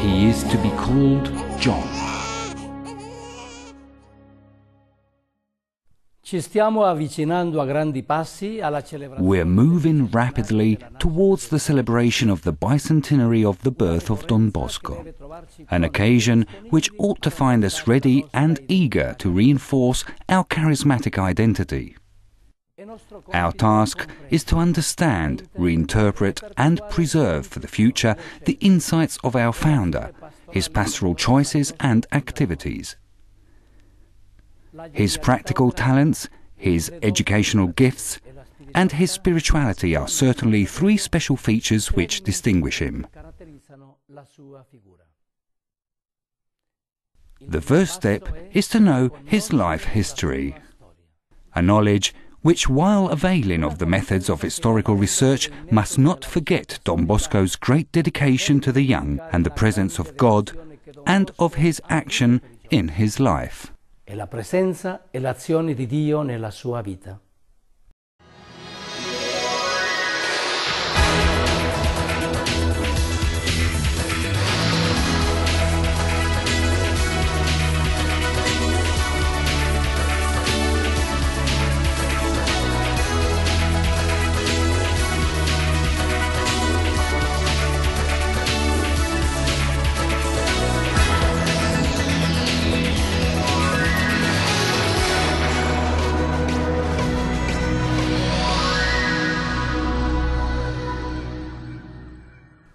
He is to be called John. We're moving rapidly towards the celebration of the bicentenary of the birth of Don Bosco, an occasion which ought to find us ready and eager to reinforce our charismatic identity. Our task is to understand, reinterpret and preserve for the future the insights of our founder, his pastoral choices and activities. His practical talents, his educational gifts, and his spirituality are certainly three special features which distinguish him. The first step is to know his life history, a knowledge which, while availing of the methods of historical research, must not forget Don Bosco's great dedication to the young and the presence of God, and of his action in his life. E la presenza e l'azione di Dio nella sua vita.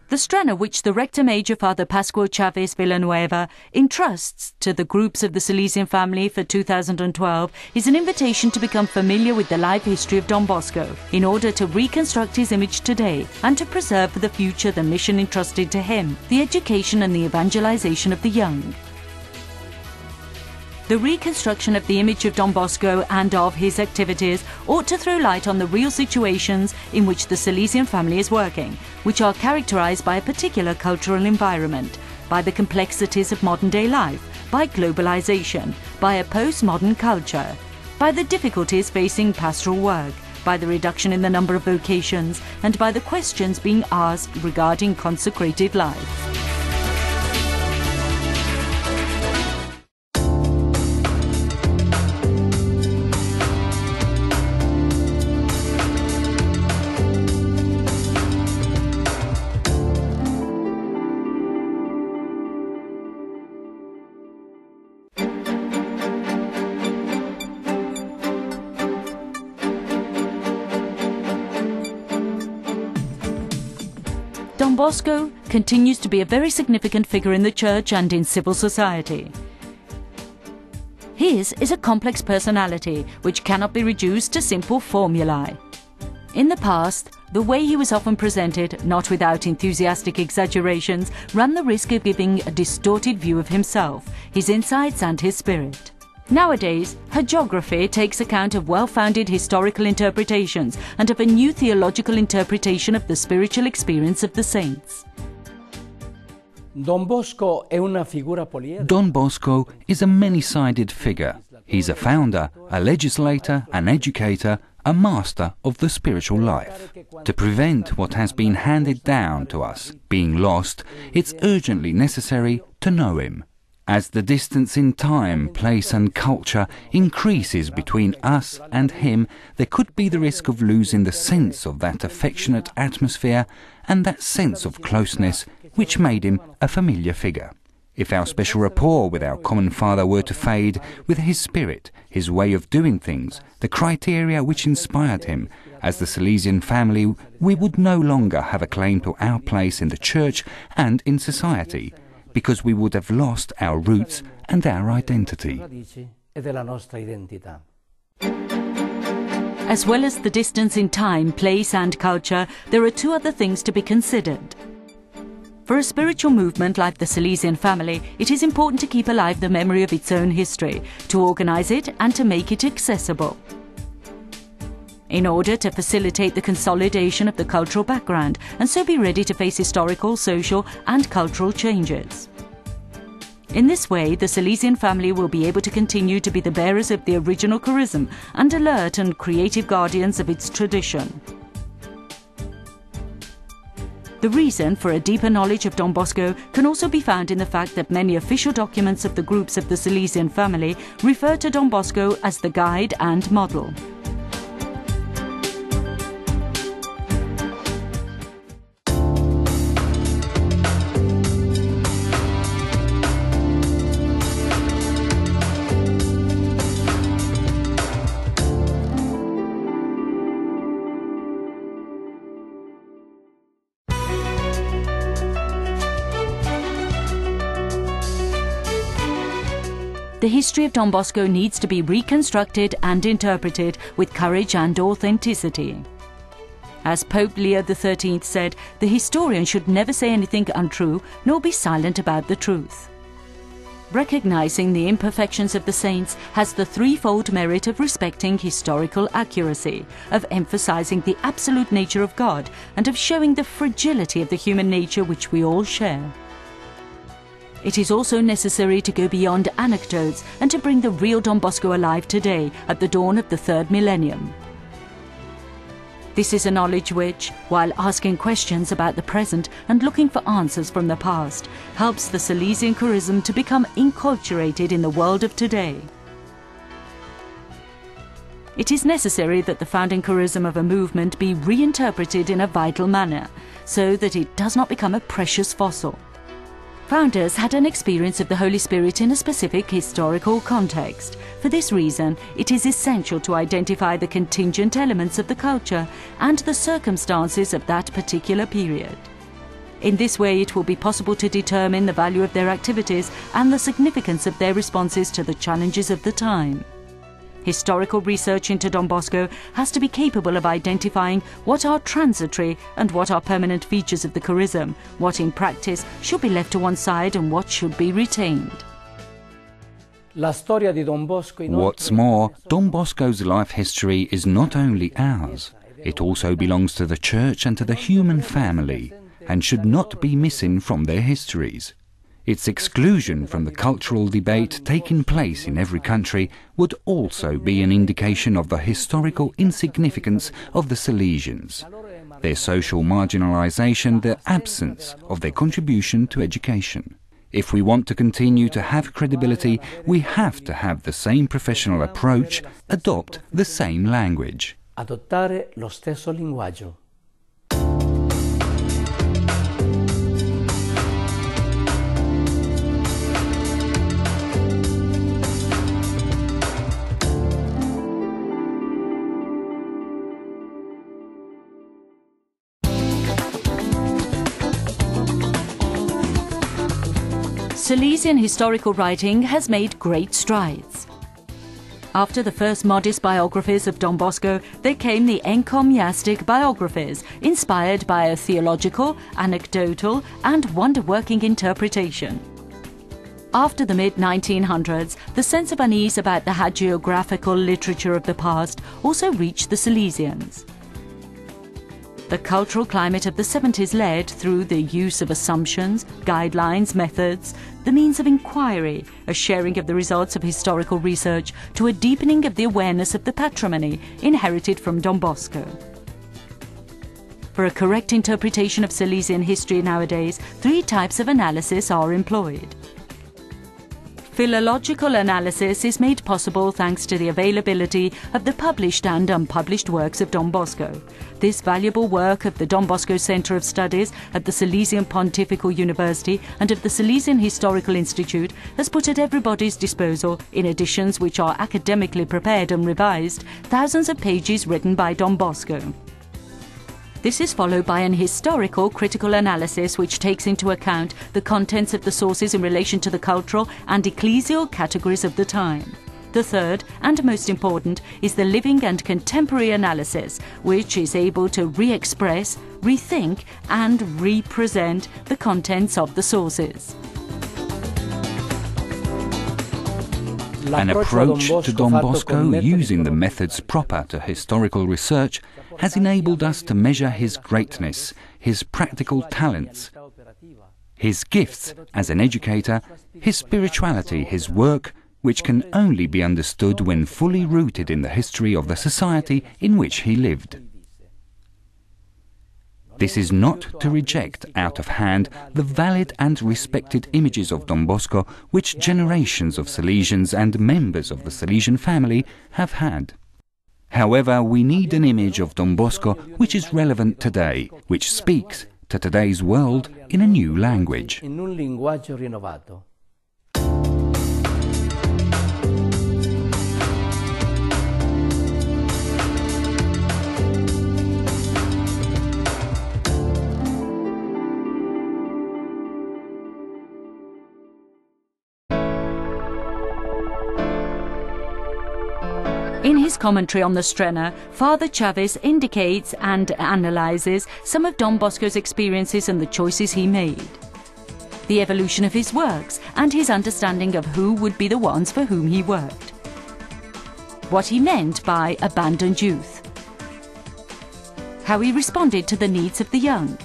The Strenna, which the Rector Major Father Pascual Chavez Villanueva entrusts to the groups of the Salesian family for 2012, is an invitation to become familiar with the life history of Don Bosco, in order to reconstruct his image today and to preserve for the future the mission entrusted to him, the education and the evangelization of the young. The reconstruction of the image of Don Bosco and of his activities ought to throw light on the real situations in which the Salesian family is working, which are characterized by a particular cultural environment, by the complexities of modern-day life, by globalization, by a postmodern culture, by the difficulties facing pastoral work, by the reduction in the number of vocations, and by the questions being asked regarding consecrated life. Don Bosco continues to be a very significant figure in the church and in civil society. His is a complex personality which cannot be reduced to simple formulae. In the past, the way he was often presented, not without enthusiastic exaggerations, ran the risk of giving a distorted view of himself, his insights and his spirit. Nowadays, hagiography takes account of well-founded historical interpretations and of a new theological interpretation of the spiritual experience of the saints. Don Bosco is a many-sided figure. He's a founder, a legislator, an educator, a master of the spiritual life. To prevent what has been handed down to us being lost, it's urgently necessary to know him. As the distance in time, place and culture increases between us and him, there could be the risk of losing the sense of that affectionate atmosphere and that sense of closeness which made him a familiar figure. If our special rapport with our common Father were to fade, with his spirit, his way of doing things, the criteria which inspired him, as the Salesian family, we would no longer have a claim to our place in the church and in society, because we would have lost our roots and our identity. As well as the distance in time, place and culture, there are two other things to be considered. For a spiritual movement like the Salesian family, it is important to keep alive the memory of its own history, to organize it and to make it accessible. In order to facilitate the consolidation of the cultural background and so be ready to face historical, social and cultural changes. In this way, the Salesian family will be able to continue to be the bearers of the original charism and alert and creative guardians of its tradition. The reason for a deeper knowledge of Don Bosco can also be found in the fact that many official documents of the groups of the Salesian family refer to Don Bosco as the guide and model. The history of Don Bosco needs to be reconstructed and interpreted with courage and authenticity. As Pope Leo XIII said, the historian should never say anything untrue nor be silent about the truth. Recognizing the imperfections of the saints has the threefold merit of respecting historical accuracy, of emphasizing the absolute nature of God, and of showing the fragility of the human nature which we all share. It is also necessary to go beyond anecdotes and to bring the real Don Bosco alive today at the dawn of the third millennium. This is a knowledge which, while asking questions about the present and looking for answers from the past, helps the Salesian charism to become enculturated in the world of today. It is necessary that the founding charism of a movement be reinterpreted in a vital manner, so that it does not become a precious fossil. Founders had an experience of the Holy Spirit in a specific historical context. For this reason, it is essential to identify the contingent elements of the culture and the circumstances of that particular period. In this way, it will be possible to determine the value of their activities and the significance of their responses to the challenges of the time. Historical research into Don Bosco has to be capable of identifying what are transitory and what are permanent features of the charism, what in practice should be left to one side and what should be retained. What's more, Don Bosco's life history is not only ours, it also belongs to the Church and to the human family, and should not be missing from their histories. Its exclusion from the cultural debate taking place in every country would also be an indication of the historical insignificance of the Salesians, their social marginalization, the absence of their contribution to education. If we want to continue to have credibility, we have to have the same professional approach, adopt the same language. Adottare lo stesso linguaggio. Salesian historical writing has made great strides. After the first modest biographies of Don Bosco, there came the encomiastic biographies, inspired by a theological, anecdotal, and wonder-working interpretation. After the mid-1900s, the sense of unease about the hagiographical literature of the past also reached the Salesians. The cultural climate of the 70s led, through the use of assumptions, guidelines, methods, the means of inquiry, a sharing of the results of historical research, to a deepening of the awareness of the patrimony inherited from Don Bosco. For a correct interpretation of Salesian history nowadays, three types of analysis are employed. Philological analysis is made possible thanks to the availability of the published and unpublished works of Don Bosco. This valuable work of the Don Bosco Centre of Studies at the Salesian Pontifical University and of the Salesian Historical Institute has put at everybody's disposal, in editions which are academically prepared and revised, thousands of pages written by Don Bosco. This is followed by an historical critical analysis which takes into account the contents of the sources in relation to the cultural and ecclesial categories of the time. The third, and most important, is the living and contemporary analysis, which is able to re-express, rethink, and represent the contents of the sources. An approach to Don Bosco using the methods proper to historical research has enabled us to measure his greatness, his practical talents, his gifts as an educator, his spirituality, his work, which can only be understood when fully rooted in the history of the society in which he lived. This is not to reject out of hand the valid and respected images of Don Bosco which generations of Salesians and members of the Salesian family have had. However, we need an image of Don Bosco which is relevant today, which speaks to today's world in a new language. In his commentary on the Strenna, Father Chavez indicates and analyses some of Don Bosco's experiences and the choices he made, the evolution of his works and his understanding of who would be the ones for whom he worked, what he meant by abandoned youth, how he responded to the needs of the young,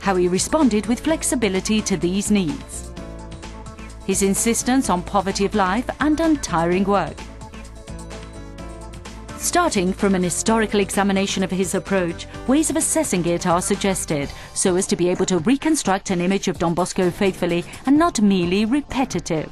how he responded with flexibility to these needs, his insistence on poverty of life and untiring work. Starting from an historical examination of his approach, ways of assessing it are suggested so as to be able to reconstruct an image of Don Bosco faithfully and not merely repetitive.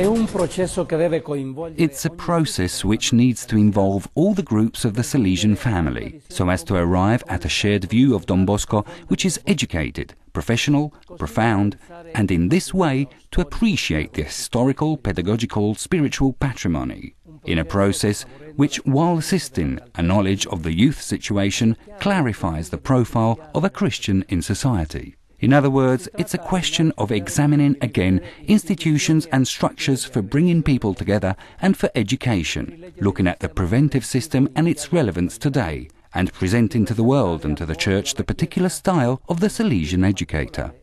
It's a process which needs to involve all the groups of the Salesian family, so as to arrive at a shared view of Don Bosco which is educated, professional, profound, and in this way to appreciate the historical, pedagogical, spiritual patrimony, in a process which, while assisting a knowledge of the youth situation, clarifies the profile of a Christian in society. In other words, it's a question of examining again institutions and structures for bringing people together and for education, looking at the preventive system and its relevance today, and presenting to the world and to the Church the particular style of the Salesian educator.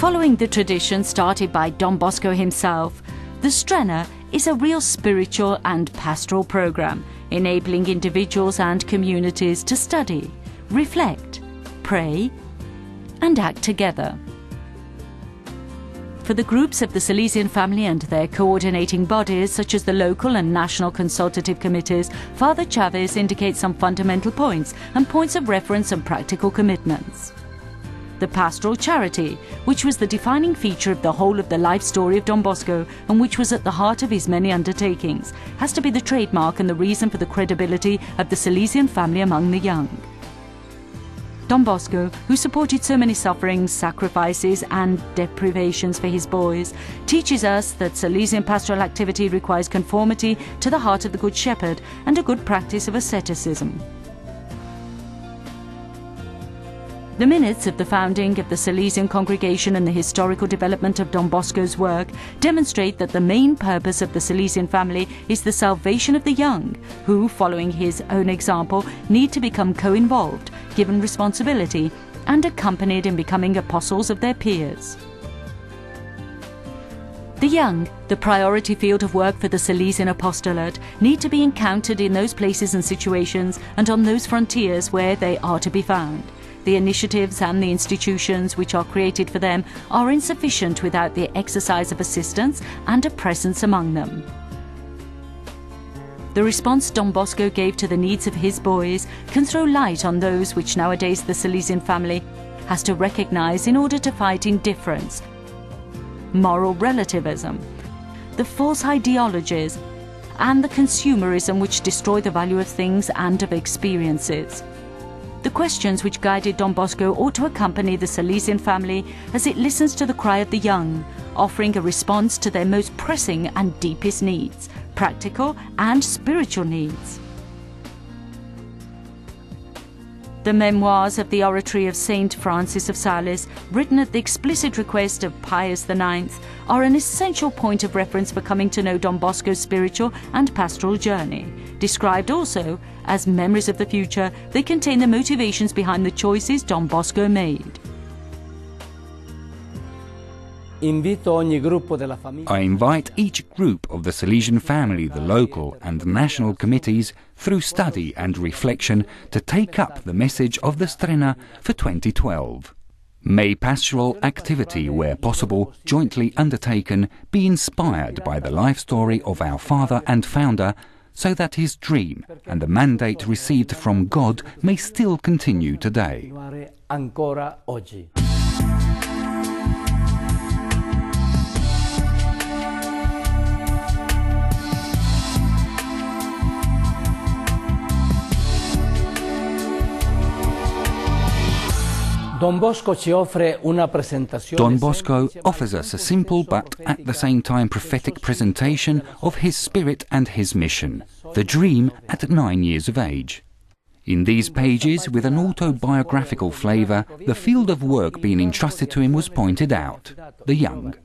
Following the tradition started by Don Bosco himself, the Strenna is a real spiritual and pastoral program, enabling individuals and communities to study, reflect, pray, and act together. For the groups of the Salesian family and their coordinating bodies, such as the local and national consultative committees, Father Chavez indicates some fundamental points and points of reference and practical commitments. The pastoral charity, which was the defining feature of the whole of the life story of Don Bosco and which was at the heart of his many undertakings, has to be the trademark and the reason for the credibility of the Salesian family among the young. Don Bosco, who supported so many sufferings, sacrifices and deprivations for his boys, teaches us that Salesian pastoral activity requires conformity to the heart of the Good Shepherd and a good practice of asceticism. The minutes of the founding of the Salesian congregation and the historical development of Don Bosco's work demonstrate that the main purpose of the Salesian family is the salvation of the young, who, following his own example, need to become co-involved, given responsibility, and accompanied in becoming apostles of their peers. The young, the priority field of work for the Salesian apostolate, need to be encountered in those places and situations and on those frontiers where they are to be found. The initiatives and the institutions which are created for them are insufficient without the exercise of assistance and a presence among them. The response Don Bosco gave to the needs of his boys can throw light on those which nowadays the Salesian family has to recognize in order to fight indifference, moral relativism, the false ideologies, and the consumerism which destroy the value of things and of experiences. The questions which guided Don Bosco ought to accompany the Salesian family as it listens to the cry of the young, offering a response to their most pressing and deepest needs, practical and spiritual needs. The memoirs of the Oratory of Saint Francis of Sales, written at the explicit request of Pius IX, are an essential point of reference for coming to know Don Bosco's spiritual and pastoral journey. Described also as memories of the future, they contain the motivations behind the choices Don Bosco made. I invite each group of the Salesian family, the local and national committees, through study and reflection, to take up the message of the Strenna for 2012. May pastoral activity, where possible, jointly undertaken, be inspired by the life story of our father and founder, so that his dream and the mandate received from God may still continue today. Don Bosco offers us a simple but at the same time prophetic presentation of his spirit and his mission, the dream at 9 years of age. In these pages, with an autobiographical flavour, the field of work being entrusted to him was pointed out: the young.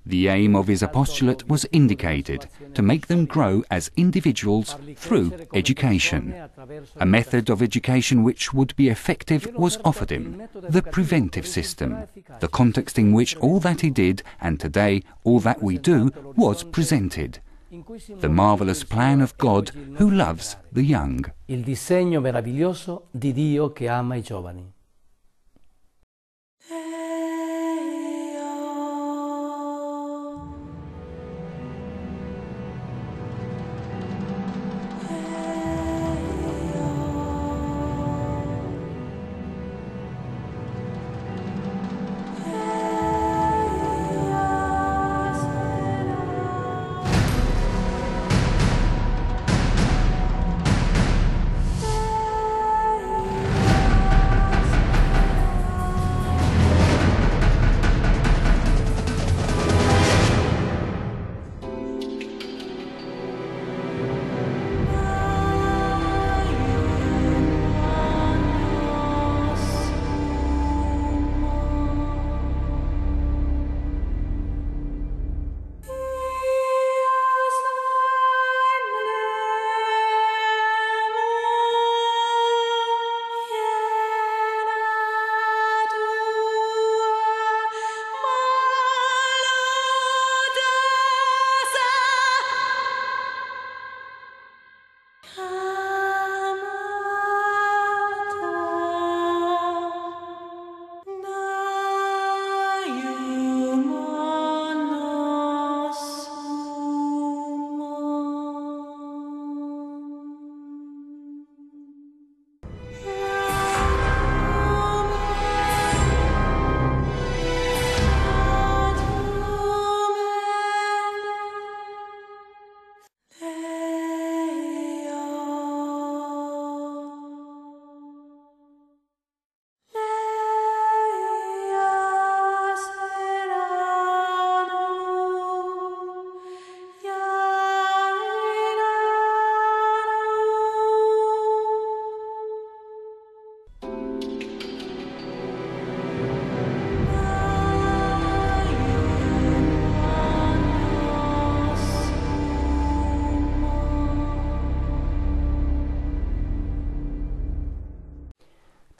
The aim of his apostolate was indicated: to make them grow as individuals through education. A method of education which would be effective was offered him: the preventive system, the context in which all that he did, and today all that we do, was presented. The marvellous plan of God who loves the young. Il disegno meraviglioso di Dio che ama I giovani.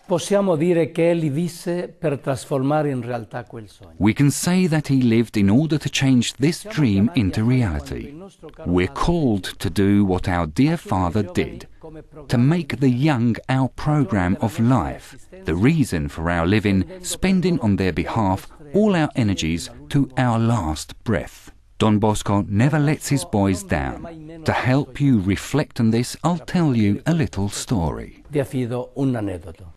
Possiamo dire che egli visse per trasformare in realtà quel sogno. We can say that he lived in order to change this dream into reality. We're called to do what our dear Father did, to make the young our program of life, the reason for our living, spending on their behalf all our energies to our last breath. Don Bosco never lets his boys down. To help you reflect on this, I'll tell you a little story. Vi affido un aneddoto.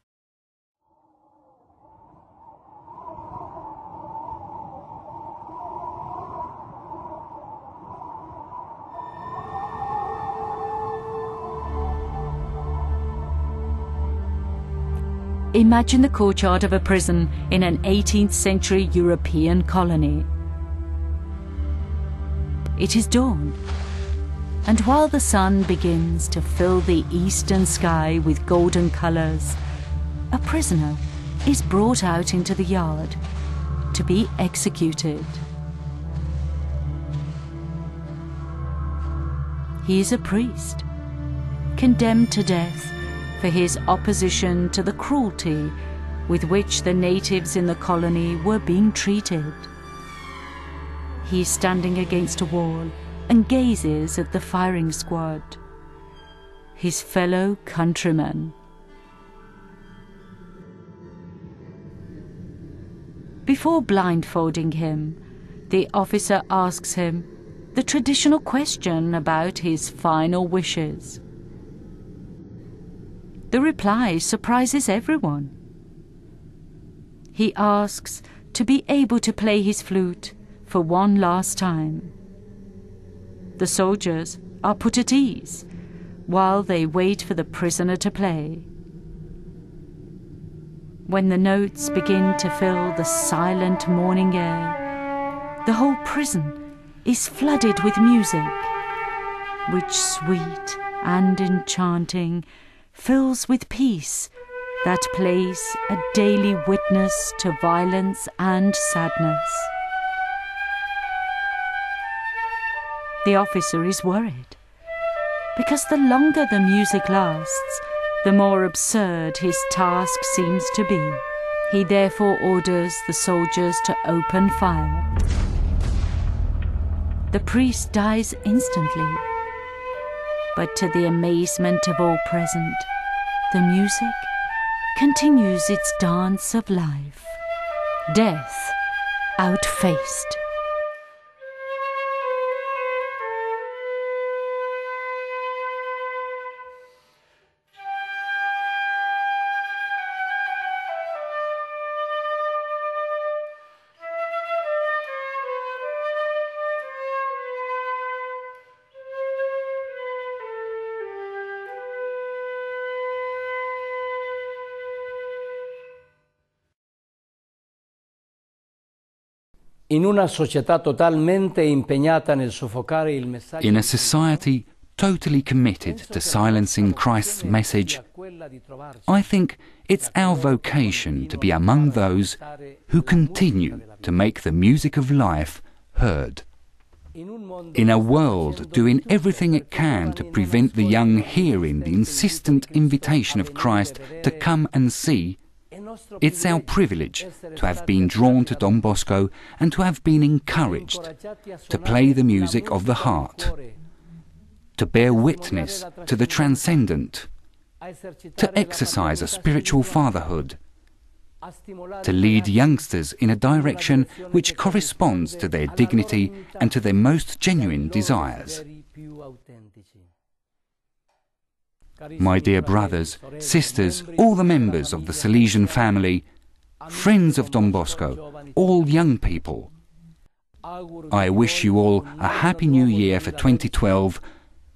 Imagine the courtyard of a prison in an 18th century European colony. It is dawn, and while the sun begins to fill the eastern sky with golden colours, a prisoner is brought out into the yard to be executed. He is a priest, condemned to death for his opposition to the cruelty with which the natives in the colony were being treated. He is standing against a wall and gazes at the firing squad, his fellow countrymen. Before blindfolding him, the officer asks him the traditional question about his final wishes. The reply surprises everyone. He asks to be able to play his flute for one last time. The soldiers are put at ease while they wait for the prisoner to play. When the notes begin to fill the silent morning air, the whole prison is flooded with music, which, sweet and enchanting, fills with peace that plays a daily witness to violence and sadness. The officer is worried, because the longer the music lasts, the more absurd his task seems to be. He therefore orders the soldiers to open fire. The priest dies instantly, but to the amazement of all present, the music continues its dance of life. Death outfaced. In una società totalmente impegnata nel soffocare il messaggio. In a society totally committed to silencing Christ's message, I think it's our vocation to be among those who continue to make the music of life heard. In a world doing everything it can to prevent the young hearing the insistent invitation of Christ to come and see, it's our privilege to have been drawn to Don Bosco and to have been encouraged to play the music of the heart, to bear witness to the transcendent, to exercise a spiritual fatherhood, to lead youngsters in a direction which corresponds to their dignity and to their most genuine desires. My dear brothers, sisters, all the members of the Salesian family, friends of Don Bosco, all young people, I wish you all a happy new year for 2012,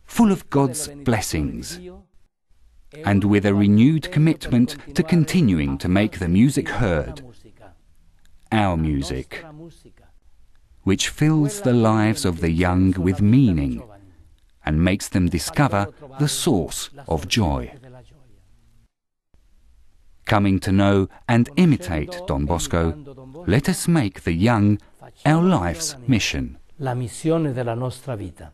full of God's blessings, and with a renewed commitment to continuing to make the music heard, our music, which fills the lives of the young with meaning and makes them discover the source of joy. Coming to know and imitate Don Bosco, let us make the young our life's mission. La missione della nostra vita.